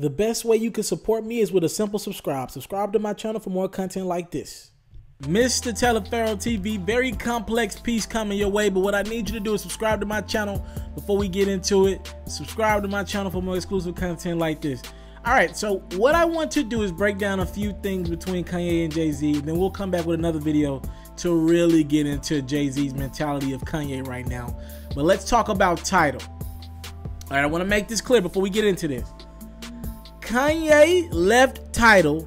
The best way you can support me is with a simple subscribe. Subscribe to my channel for more content like this. Mr. Taliaferro TV, very complex piece coming your way, but what I need you to do is subscribe to my channel before we get into it. Subscribe to my channel for more exclusive content like this. Alright, so what I want to do is break down a few things between Kanye and Jay-Z, then we'll come back with another video to really get into Jay-Z's mentality of Kanye right now. But let's talk about Tidal. Alright, I want to make this clear before we get into this. Kanye left Tidal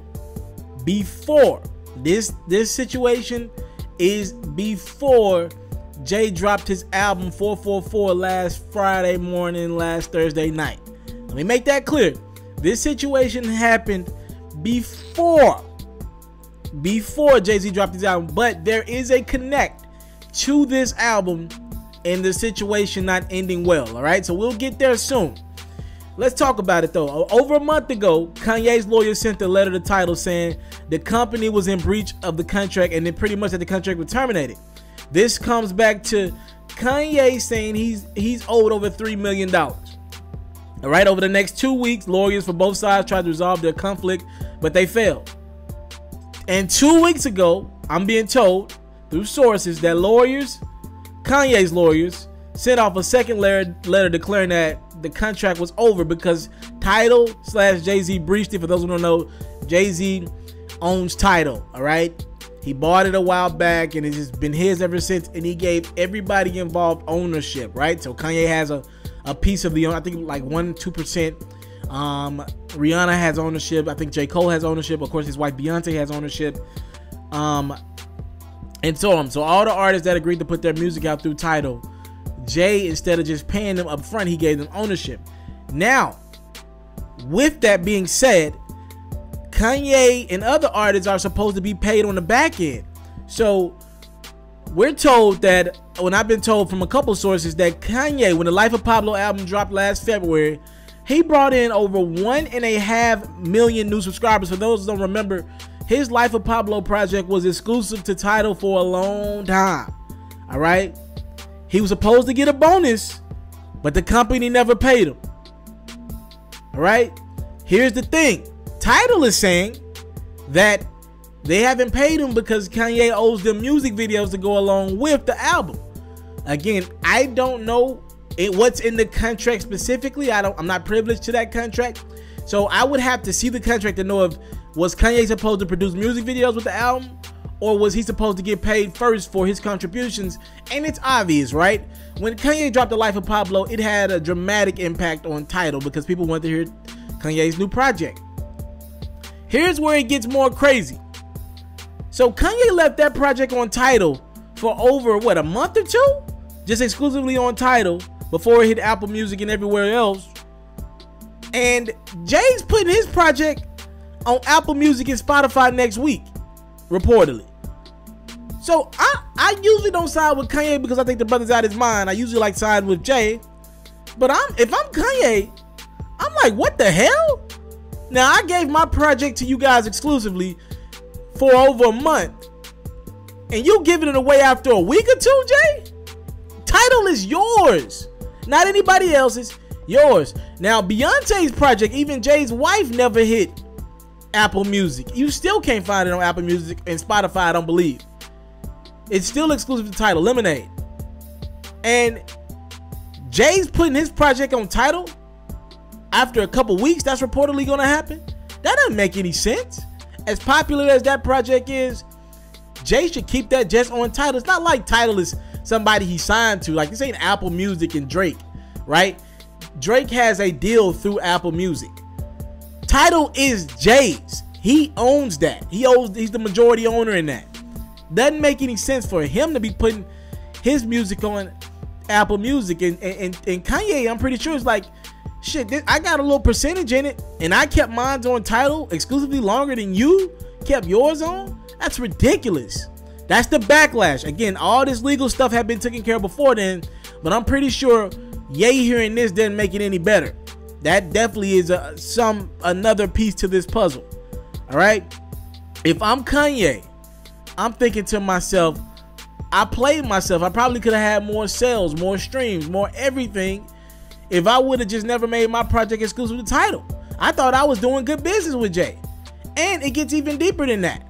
before this situation is before Jay dropped his album 444 last Friday morning, last Thursday night. Let me make that clear. This situation happened before Jay-Z dropped his album, but there is a connect to this album and the situation not ending well. All right, so we'll get there soon. Let's talk about it though. Over a month ago, Kanye's lawyer sent a letter to Tidal saying the company was in breach of the contract and then pretty much that the contract was terminated. This comes back to Kanye saying he's owed over $3 million. All right, over the next 2 weeks, lawyers for both sides tried to resolve their conflict, but they failed. And 2 weeks ago, I'm being told through sources that Kanye's lawyers, sent off a second letter declaring that the contract was over because Tidal / Jay-Z breached it. For those who don't know, Jay-Z owns Tidal, all right? He bought it a while back and it's just been his ever since, and he gave everybody involved ownership, right? So Kanye has a piece of the, I think like 1-2%. Rihanna has ownership. I think J. Cole has ownership. Of course, his wife Beyonce has ownership. And so on. So all the artists that agreed to put their music out through Tidal, Jay, instead of just paying them up front, he gave them ownership. Now, with that being said, Kanye and other artists are supposed to be paid on the back end. So we're told that, when I've been told from a couple sources, that Kanye, when the Life of Pablo album dropped last February, he brought in over 1.5 million new subscribers. For those who don't remember, his Life of Pablo project was exclusive to Tidal for a long time. All right. He was supposed to get a bonus, but the company never paid him. All right. Here's the thing. Tidal is saying that they haven't paid him because Kanye owes them music videos to go along with the album. Again, I don't know what's in the contract specifically. I'm not privileged to that contract. So I would have to see the contract to know if was Kanye supposed to produce music videos with the album, or was he supposed to get paid first for his contributions? And it's obvious, right? When Kanye dropped The Life of Pablo, it had a dramatic impact on Tidal because people wanted to hear Kanye's new project. Here's where it gets more crazy. So Kanye left that project on Tidal for over, what, a month or two? Just exclusively on Tidal before it hit Apple Music and everywhere else. And Jay's putting his project on Apple Music and Spotify next week, reportedly. So I usually don't side with Kanye because I think the brother's out his mind. I usually like siding with Jay. But if I'm Kanye, I'm like, what the hell? Now, I gave my project to you guys exclusively for over a month, and you giving it away after a week or two, Jay? Tidal is yours, not anybody else's. Yours. Now, Beyonce's project, even Jay's wife, never hit Apple Music. You still can't find it on Apple Music and Spotify, I don't believe. It's still exclusive to Tidal, Lemonade. And Jay's putting his project on Tidal after a couple weeks. That's reportedly going to happen. That doesn't make any sense. As popular as that project is, Jay should keep that just on Tidal. It's not like Tidal is somebody he signed to. Like, this ain't Apple Music and Drake, right? Drake has a deal through Apple Music. Tidal is Jay's. He owns that. He's the majority owner in that. Doesn't make any sense for him to be putting his music on Apple Music. And Kanye, I'm pretty sure, is like, shit, I got a little percentage in it, and I kept mine on Tidal exclusively longer than you kept yours on. That's ridiculous. That's the backlash. Again, all this legal stuff had been taken care of before then, but I'm pretty sure Ye hearing this didn't make it any better. That definitely is another piece to this puzzle. All right. If I'm Kanye, I'm thinking to myself, I played myself. I probably could have had more sales, more streams, more everything if I would have just never made my project exclusive to Tidal. I thought I was doing good business with Jay. And it gets even deeper than that.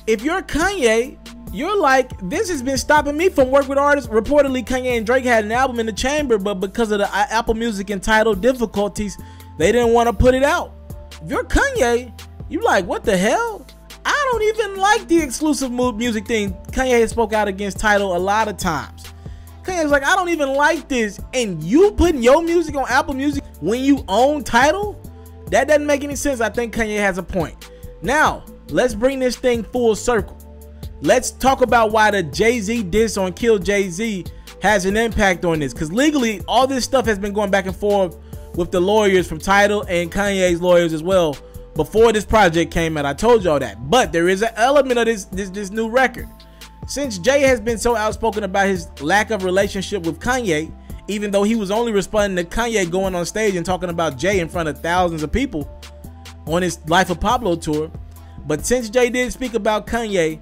If you're Kanye, you're like, this has been stopping me from working with artists. Reportedly, Kanye and Drake had an album in the chamber, but because of the Apple Music and Tidal difficulties, they didn't want to put it out. If you're Kanye, you like, what the hell? I don't even like the exclusive music thing. Kanye has spoke out against Tidal a lot of times. Kanye's like, I don't even like this. And you putting your music on Apple Music when you own Tidal? That doesn't make any sense. I think Kanye has a point. Now, let's bring this thing full circle. Let's talk about why the Jay-Z diss on Kill Jay-Z has an impact on this. Because legally, all this stuff has been going back and forth with the lawyers from Tidal and Kanye's lawyers as well before this project came out. I told y'all that. But there is an element of this new record. Since Jay has been so outspoken about his lack of relationship with Kanye, even though he was only responding to Kanye going on stage and talking about Jay in front of thousands of people on his Life of Pablo tour. But since Jay did speak about Kanye,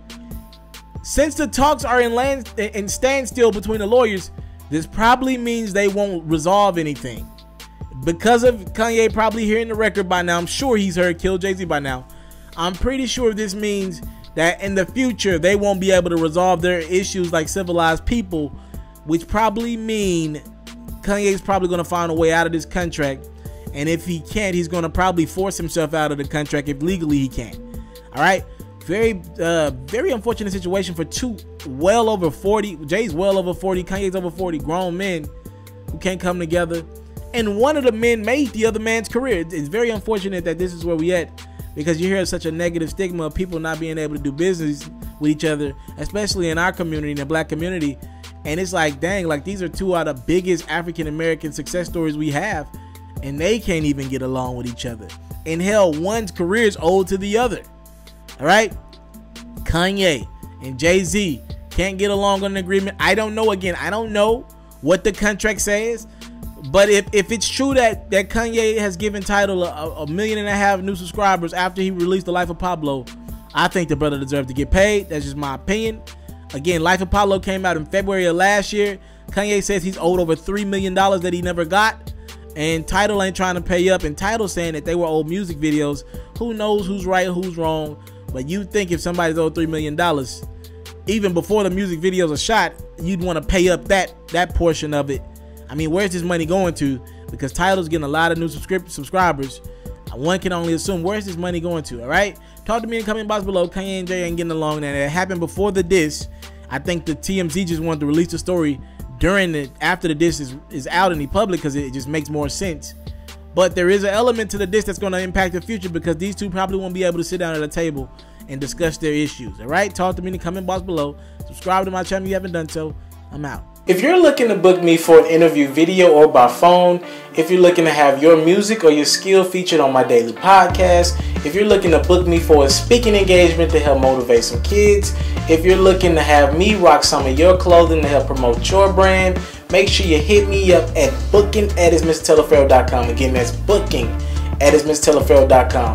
since the talks are in standstill between the lawyers, this probably means they won't resolve anything. Because of Kanye probably hearing the record by now, I'm sure he's heard Kill Jay-Z by now. I'm pretty sure this means that in the future, they won't be able to resolve their issues like civilized people, which probably mean Kanye's probably going to find a way out of this contract. And if he can't, he's going to probably force himself out of the contract if legally he can. All right. Very unfortunate situation for two well over 40. Jay's well over 40. Kanye's over 40 grown men who can't come together. And one of the men made the other man's career. It's very unfortunate that this is where we at, because you hear such a negative stigma of people not being able to do business with each other, especially in our community, in the black community. And it's like, dang, like these are two out of the biggest African-American success stories we have, and they can't even get along with each other. And hell, one's career is owed to the other. All right, Kanye and Jay-Z can't get along on an agreement. I don't know. Again, I don't know what the contract says, but if it's true that Kanye has given Tidal a 1.5 million new subscribers after he released the Life of Pablo, I think the brother deserves to get paid. That's just my opinion. Again, Life of Pablo came out in February of last year. Kanye says he's owed over $3 million that he never got, and Tidal ain't trying to pay up. And Tidal saying that they were old music videos. Who knows who's right, who's wrong? But you think if somebody's owed $3 million, even before the music videos are shot, you'd want to pay up that portion of it. I mean, where's this money going to? Because Tidal's getting a lot of new subscribers. One can only assume, where's this money going to? All right, talk to me in the comment box below. Kanye and Jay ain't getting along, and it happened before the diss. I think the TMZ just wanted to release the story after the diss is out in the public, because it just makes more sense. But there is an element to the diss that's going to impact the future, because these two probably won't be able to sit down at a table and discuss their issues. All right, talk to me in the comment box below. Subscribe to my channel if you haven't done so. I'm out. If you're looking to book me for an interview video or by phone, if you're looking to have your music or your skill featured on my daily podcast, if you're looking to book me for a speaking engagement to help motivate some kids, if you're looking to have me rock some of your clothing to help promote your brand, make sure you hit me up at booking@itsmrtaliaferro.com. Again, that's booking@itsmrtaliaferro.com.